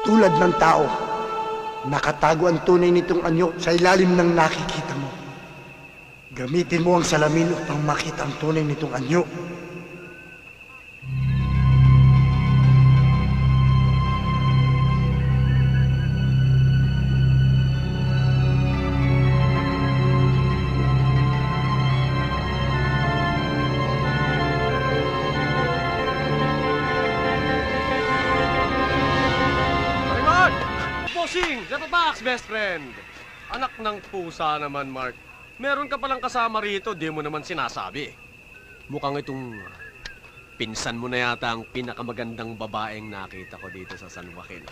Tulad ng tao, nakatago ang tunay nitong anyo sa ilalim ng nakikita mo. Gamitin mo ang salamin upang makita ang tunay nitong anyo. Box, best friend. Anak ng pusa naman, Mark. Meron ka palang kasama rito, di mo naman sinasabi. Mukhang itong pinsan mo na yata ang pinakamagandang babaeng nakita ko dito sa San Joaquin.